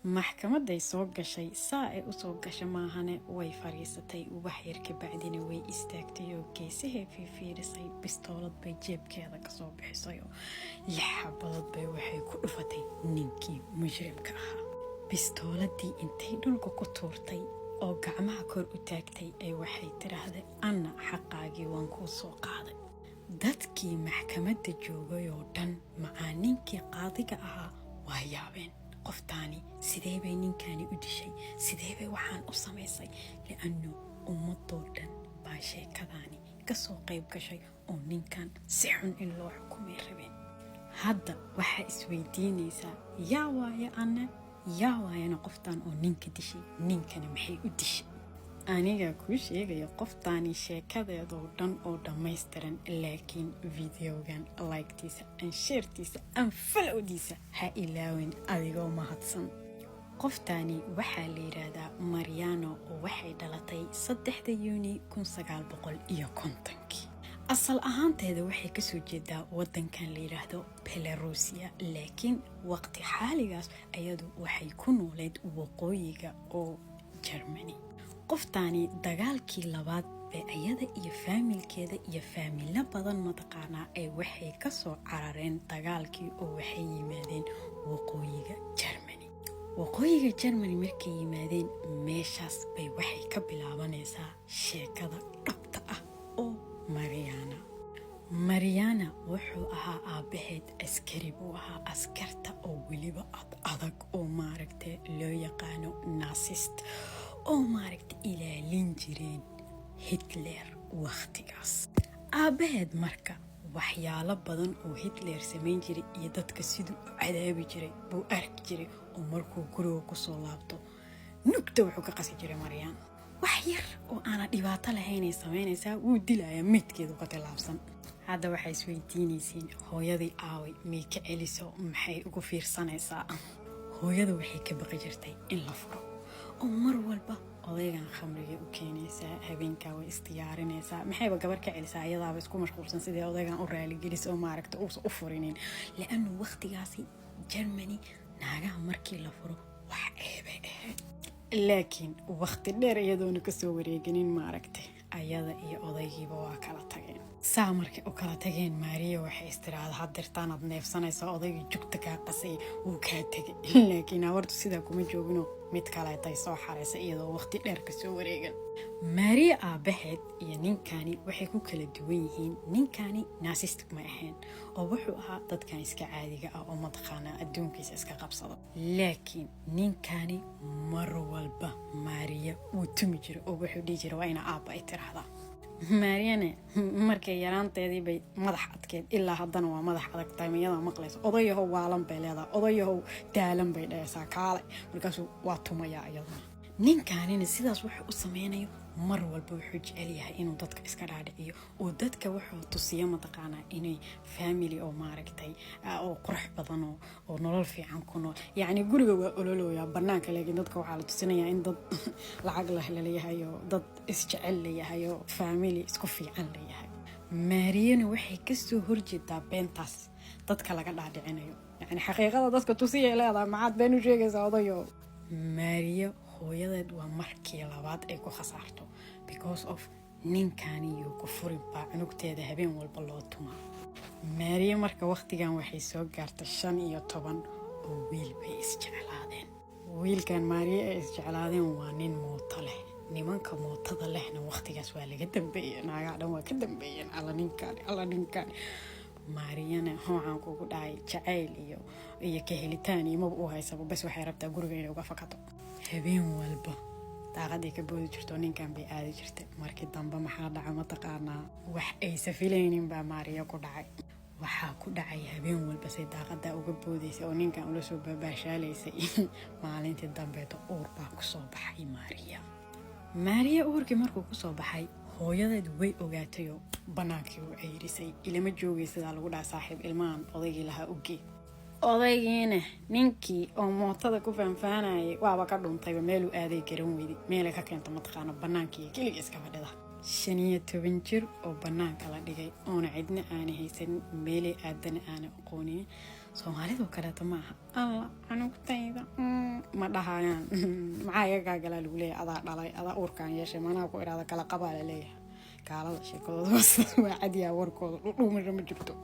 maxkamaday soo gashay saa ay u soo gashay maahane way fariisatay wax yar ka bacdina way istaagtay oo geesaha fiirisay bistoolad bay jeebkeeda ka soo bixisay oo xabad bay waxay ku dhufatay ninkii mujrimka ahaa bistooladii intay dhulka ku tuurtay oo gacmaha kor u taagtay ay waxay tiraahday anna xaqaagii waan ku soo qaaday dadkii maxkamadda joogay oo dhan macaaninkii qaadiga ahaa waa yaabeen qoftaani sidee bay ninkani u dishay sidee bay waxaan u samaysay li'annu ummadoo dhan baa sheekadaani ka soo qayb gashay oo ninkan si xun in loo xukumay rabeen hadda waxaa isweydiinaysaa yaa waaye anna yaa waayana qoftaan oo ninka dishay ninkana maxay u dishay aniga kuu sheegaya qoftaani sheekadeedoo dhan oo dhammaystiran laakiin videogan like-tiisa aan sheertiisa aan falowdiisa ha ilaawin adigoo mahadsan qoftaani waxaa la yidhaahdaa Mariano oo waxay dhalatay 3 Yuuni 1950 asal ahaanteeda waxay ka soo jeedaa wadankan la yiraahdo Belarusia laakiin waqti xaaligaas ayadu waxay ku nooleed waqooyiga oo Germany qoftaani dagaalkii labaad ee ayada iyo faamilkeeda iyo faamilo badan mataqaanaa ay waxay ka soo carareen dagaalkii oo waxay yimaadeen waqooyiga Germany waqooyiga Germany markay yimaadeen meeshaas bay waxay ka bilaabanaysaa sheekada dhabta ah oo Mariana wuxuu ahaa aabaheed askari buu ahaa askarta oo weliba adag oo maaragtay loo yaqaano Nazist oo maaragtay ilaalin jireen Hitler waqtigaas aabaheed marka waxyaalo badan oo Hitler sameyn jiray iyo dadka sidoo u cadaabi jiray buu arki jiray oo markuu guriga ku soo laabto nugta wuxuu ka qasi jiray Mariana wax yar oo aan dhibaato lahayn ay sameynaysaa wuu dilayaa midkeedu ka talaabsan hadda waxay isweydiinaysiin hooyadii aaway miyay ka celiso maxay ugu fiirsanaysaa hooyadu waxay ka baqi jirtay in la furo oo mar walba odaygan khamriga u keenaysaa habeenkaa way istiyaarinaysaa maxayba gabar ka celisaa iyadaaba isku mashquulsan sidii odaygan u raali gelis oo maaragta uusan u furinin li'annu waqtigaasi Germany naagaha markii la furo wax ceebay ahayd laakiin waqti dheer iyadoona ka soo wareeganin maaragtay ayada iyo odaygiiba waa kala tageen saa markay u kala tageen Maria waxay istiraada hadirtaan ad neefsanaysa odaygii jugta ka qasay uu ka tagay laakiin awartu sida kuma joogino mid kale tay soo xareysay iyadoo waqti dheer ka soo wareegan Maria aabaheed iyo ninkani waxay ku kala duwan yihiin ninkani Nazist ma ahayn oo wuxuu ahaa dadkan iska caadiga ah oo madaqaana adduunkiisa iska qabsado laakiin ninkani mar walba Maria uu tumi jiray oo wuxuu dhigi jiray waa ina aaba ay tiraahdaa Mariana markay yaraanteedii bay madax adkeed ilaa haddana waa madax adag taymiyada maqlayso odayahow waalan bay leedahay odayahow daalan bay dhaysaa kaalay markaasuu waa tumayaa iyaduna ninkanina sidaas wuxuu u sameynayo mar walba wuxuu jecel yahay inuu dadka iska dhaadhiciyo oo dadka wuxuu tusiyo mataqaanaa inay family oo maaragtay oo qurux badan oo nolol fiican ku nool yacni guriga waa ololooyaa bannaanka laakiin dadka waxaa la tusinayaa in dad lacag leh leeyahay oo dad isjecel leeyahay oo family isku fiican leeyahay Mariana waxay ka soo horjeedaa beentaas dadka laga dhaadhicinayo yacni xaqiiqada dadka tusiyay leedahay maxaad been u sheegaysaa odayo Maria hooyadeed waa markii labaad ay ku khasaarto because of ninkani iyo ku furin baa cunugteeda habeen walba loo tumaa Maria marka waqtigan waxay soo gaartay 15 oo wiil bay isjeclaadeen wiilkan Maria ay isjeclaadeen waa nin mooto leh nimanka mootada lehna waqtigaas waa laga dambeeyay naaga dhan waa ka dambeeyeen alla ninkan Mariana waxaan kugu dhahay jacayl iyo ka helitaan iyo maba u haysaba bas waxay rabtaa guriga inay uga fakato habeen walba daaqadii ka boodi jirto ninkan bay aadi jirtay markii dambe maxaa dhacay mataqaanaa wax ay safilaynin baa Maria ku dhacay waxaa ku dhacay habeen walba say daaqada uga boodaysa oo ninkan ula soo baashaalaysay maalintii dambeeto uur baa ku soo baxay Maria uurkii markuu ku soo baxay hooyadeed way ogaatay oo banaankii u ceyrisay ilama joogay sida lagu dhaca saaxiib ilmaan odaygii lahaa u geey odaygiina ninkii oo mootada ku faanfaanayay waaba ka dhuntay meel uu aaday garan weeyday meel ka keento mataqaana banaankii kaliya iska fadhida 15 jir oo banaanka la dhigay oo cidna aan haysan meel aadana aan aqoonin soomaalidu kaleeto maaha alla anugtayda ma dhahayaan maxaa iga gaagala lagu leeyahay adaa dhalay adaa uurkaan yeeshay manaa ku idhaada kala qabaa la leeyahay gaalada sheekadooda waa cadiyaa warkooda dhudhuumasha ma jirto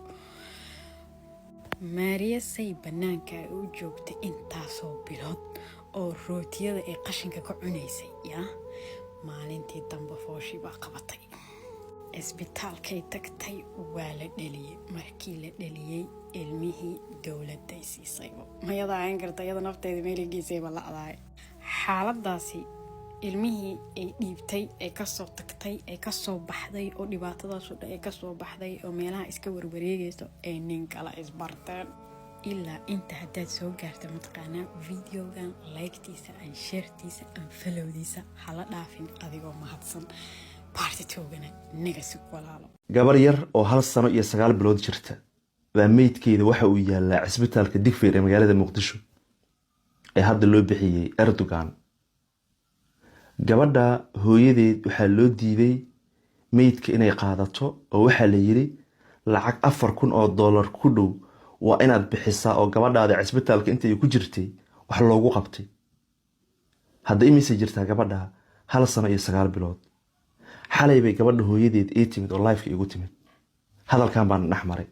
maariya say bannaanka u joogtay intaasoo bilood oo rootiyada ay qashinka ka cunaysay yaa maalintii dambe fooshii baa qabatay isbitaalkay tagtay waa la dhaliyey markii la dhaliyey ilmihii dowladday siisay mayadaa aan karta iyada nafteeda meeligiisayba la adaay xaaladaasi ilmihii ay dhiibtay ay kasoo tagtay ay kasoo baxday oo dhibaatadaasoo dhan ay kasoo baxday oo meelaha iska warwareegayso ay nin kala isbarteen ilaa inta haddaad soo gaarta mataqaanaa videogan laygtiisa aan sheertiisa aan falowdiisa hala dhaafin adigoo mahadsan baartitoogana nagasug walaalo gabar yar oo 1 sano iyo 9 bilood jirta baa meydkeeda waxa uu yaalaa cisbitaalka Digfaar ee magaalada Muqdisho ee hadda loo bixiyay Erdogan gabadha hooyadeed waxaa loo diiday meydka inay qaadato oo waxaa la yiri lacag $4,000 ku dhow waa inaad bixisaa oo gabadhaada cisbitaalka inta ay ku jirtay wax loogu qabtay hadda imise jirtaa gabadha 1 sano iyo 9 bilood xalay bay gabadha hooyadeed ee timid oo live igu timid hadalkan baan dhaxmaray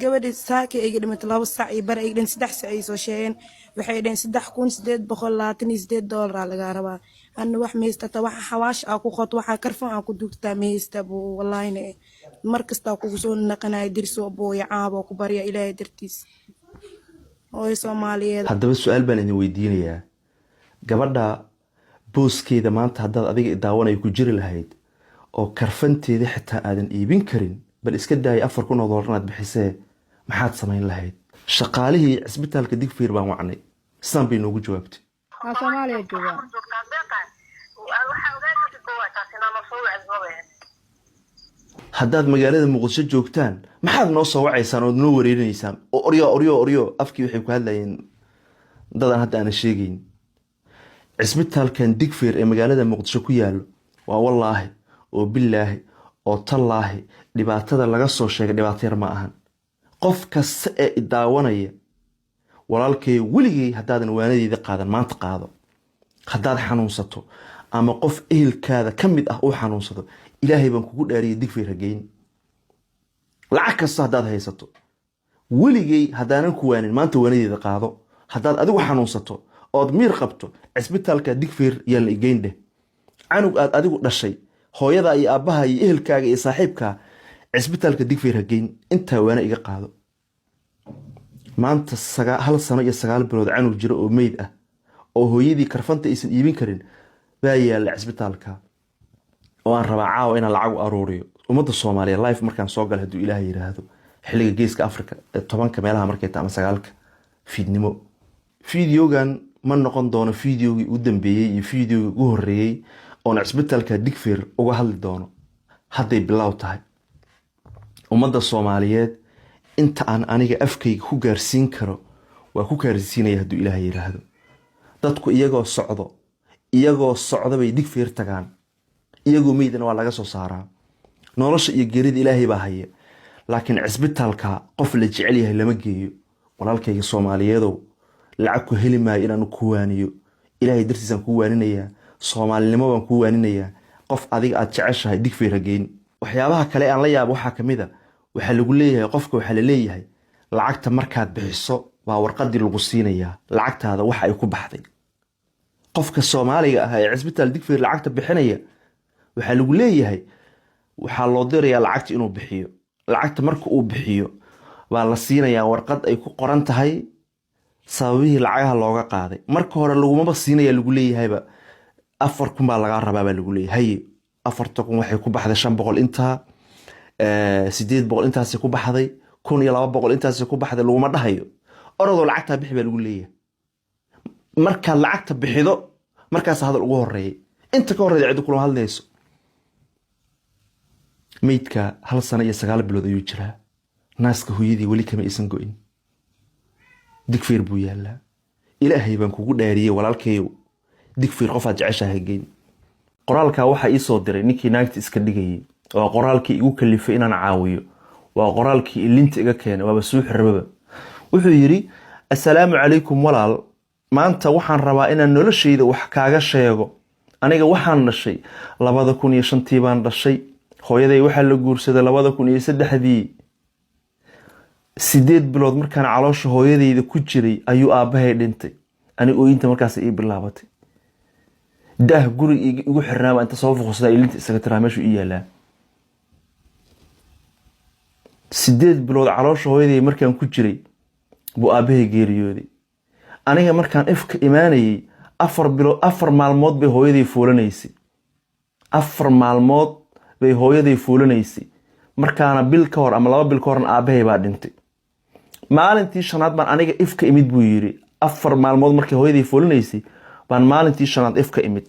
gabadha saaka ay dhimatay 2 saac iyo bar ay dhan 3 saac ay soo sheegeen waxay dheen $3,828 laga rabaa anna wax meestata wax xawaash ah ku qod waxa karfan ah ku dugtaa meesta buu wallahi markasta ku soo naqanay dirso booya caabo ku bariya ilaahay dartiis oo Soomaaliyeed haddaba su'aal baan idin weydiinayaa gabadha booskeeda maanta haddaad adiga daawanay ku jiri lahayd oo karfanteeda xitaa aadan iibin karin bal iska daay $4,000 inaad bixisee maxaad samayn lahayd shaqaalihii cisbitaalka Digfaar baan wacnay san bay noogu jawaabtay Soomaaliya jooga haddaad magaalada Muqdisho joogtaan maxaad noo soo wacaysaan oo noo wareerinaysaan oryo afkii waxay ku hadlayeen dadan hadda aan sheegayn cisbitaalkan Digfaar ee magaalada Muqdisho ku yaalo waa wallaahi oo billaahi oo tallaahi dhibaatada laga soo sheegay dhibaato yar ma ahan qof kasta ee daawanaya walaalkay weligay haddaadan waanadeeda qaadan maanta qaado haddaad xanuunsato ama qof ehelkaada ka mid ah uu xanuunsado ilaahay baan kugu dhaariyay Digfaar hageyn lacag kasta haddaad haysato weligay haddaanan ku waanin maanta waanadeeda qaado haddaad adigu xanuunsato ood miir qabto cisbitaalka Digfaar yaa la igeyn canug aad adigu dhashay hooyada iyo aabaha iyo ehelkaaga iyo saaxiibka cisbitaalka Digfaar hageyn inta waana iga qaado maanta 1 sano iyo 9 bilood canug jiro oo meyd ah oo hooyadii karfanta aysan iibin karin baa yaala cisbitaalka oo aan rabaa caawa inaan lacag u aruuriyo ummadda Soomaaliya live markaan soo gal haduu Ilaahay yiraahdo xilliga geeska Afrika 10 meelaha markay taama 9 fiidnimo videogan ma noqon doono videogii u dambeeyay iyo videogii ugu horeeyay oo cisbitaalka Digfaar uga hadli doono hadday bilow tahay ummadda Soomaaliyeed inta aan aniga afkayga ku gaarsiin karo waa ku gaarsiinaya haduu Ilaahay yiraahdo dadku iyagoo socdo bay Digfaar tagaan iyagoo meydana waa laga soo saaraa nolosha iyo geerida Ilaahay baa haya laakiin cisbitaalka qof la jecel yahay lama geeyo walaalkayga Soomaaliyeedow lacag ku heli maayo inaan ku waaniyo Ilaahay dartiisan ku waaninayaa Soomaalinimo baan ku waaninayaa qof adiga aad jeceshahay Digfaar hageyn waxyaabaha kale aan la yaabo waxa kamid ah waxa lagu leeyahay qofka waxa la leeyahay lacagta markaad bixiso waa warqadii lagu siinayaa lacagtaada waxa ay ku baxday qofka Soomaaliga ah ee cisbitaal Digfaar lacagta bixinaya waxa lagu leeyahay waxa loo dirayaa lacagta inuu bixiyo lacagta marka uu bixiyo waa la siinayaa warqad ay ku qoran tahay sababihii lacagaha looga qaaday marka hore laguma siinaya lagu leeyahayba 4,000 baa laga rabaa lagu leeyahay 4,000 waxay ku baxday 500 inta 800 intaas ku baxday 1,200 intaas ku baxday laguma dhahayo orado lacagta bixi baa lagu leeyahay marka lacagta bixido markaas hadal ugu horeeyay inta ka horeeyay cid kula hadlayso meydka 1 sano iyo 9 bilood ayuu jiraa naaska hooyadii wali kama isan go'in Digfaar buu yaalaa ilaahay baan kugu dhaariyay walaalkayow Digfaar qof aad jeceshahay geyn qoraalka waxa ii soo diray ninkii naagta iska dhigayay waa qoraalkii igu kalifay inaan caawiyo waa qoraalkii ilinta iga keenay waaba soo xirraba wuxuu yidhi assalaamu calaykum walaal, maanta waxaan rabaa inaan noloshayda wax kaaga sheego. aniga waxaan dhashay 2005 baan dhashay. hooyaday waxaa la guursaday 2003. 8 bilood markaan caloosha hooyadayda ku jiray ayuu aabbahay dhintay. ani ooyinta markaas ii bilaabatay. daah guri igu xirnaaba inta soo fuqsada ilinta isaga tiraa meeshu ii yaalaa. 8 bilood caloosha hooyaday markaan ku jiray buu aabbahay geeriyooday. aniga markaan ifka imaanayay 4 maalmood bay hooyaday fuulanaysay. 4 maalmood bay hooyaday fuulanaysay. markaana bil ka hor ama 2 bil ka horna aabbahay baa dhintay. maalintii shanaad baan aniga ifka imid buu yiri. 4 maalmood markii hooyaday fuulanaysay baan maalintii shanaad ifka imid.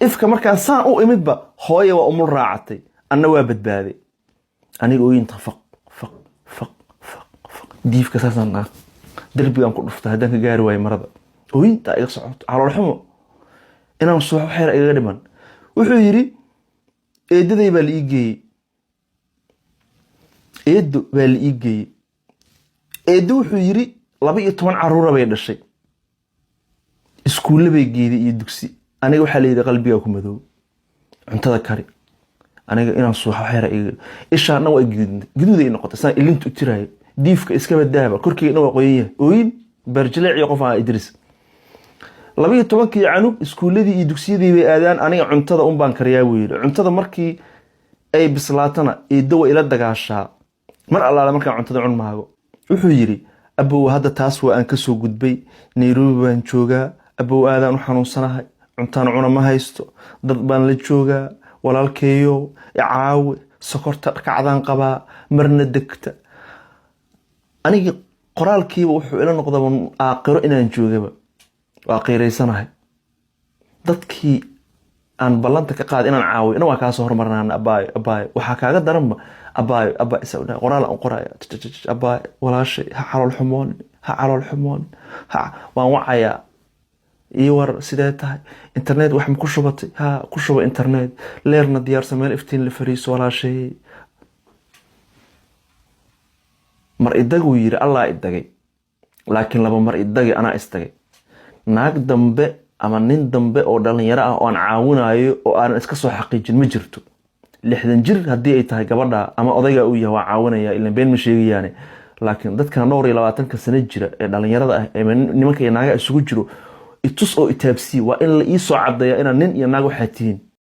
ifka markaan saan u imidba hooyo waa umul raacatay, anna waa badbaaday. aniga ooyinta faq diifka saasan darbigaan ku dhuftay haddaan ka gaari waayo marada. ooyinta iga socoto calool xumo inaan suuxo xeer igaga dhiman. wuxuu yiri eedaday baa la ii geeyey. eedo baa la ii geeyey. eedo wuxuu yiri 12 caruur bay dhashay. iskuulle bay geeday iyo dugsi. aniga waxaa leeyahay qalbiga ku madow. cuntada kari. aniga inaan suuxo xeer igaga ishaana waa gaduuday noqotay saan ilintu tiraayo. diifka iska badaaba korkeyna waa qoyan yahay. ooyin barjilaac iyo qof aan Idris. 12 canug iskuuladii iyo dugsiyadii bay aadaan. aniga cuntada un baan kariyaa buu yiri. cuntada markii ay bislaatana eedo way ila dagaashaa mar allaale markaan cuntada cun maago. wuxuu yiri abow hadda taas waa aan ka soo gudbay. Nairobi baan joogaa. abow aadaan u xanuunsanahay. cuntaan cuna ma haysto. dad baan la joogaa. walaalkeeyo caawi sokorta kacdaan qabaa marna degta. aniga qoraalkiiba wuxuu ila noqdaa aakhiro inaan joogaba. waa qiireysanahay. dadkii aan ballanta ka qaad inaan caawiyo inaan waa kaa soo hormarnaan abaay waxaa kaaga daranba abaay sawda qoraal aan qoraya abaay walaashay ha calool xumoon waan wacayaa iyo war sidee tahay internet wax ma ku shubatay ha ku shuba internet leerna diyaarsan meel iftiin la fariiso walaashay. mar idagu yiri allah idagay laakiin laba mar idagay anaa istagay. naag dambe ama nin dambe oo dhalinyaro ah oo aan caawinayo oo aan iska soo xaqiijin ma jirto. 60 jir haddii ay tahay gabadha ama odayga uu yahay waa caawinaya ilaa been ma sheegayaane. laakiin dadkan 22 sano jira ee dhalinyarada ah ee nimanka iyo naaga isugu jiro itus oo itaabsi waa in la ii soo cadeeyo inaan nin iyo naag waxaa tihiin.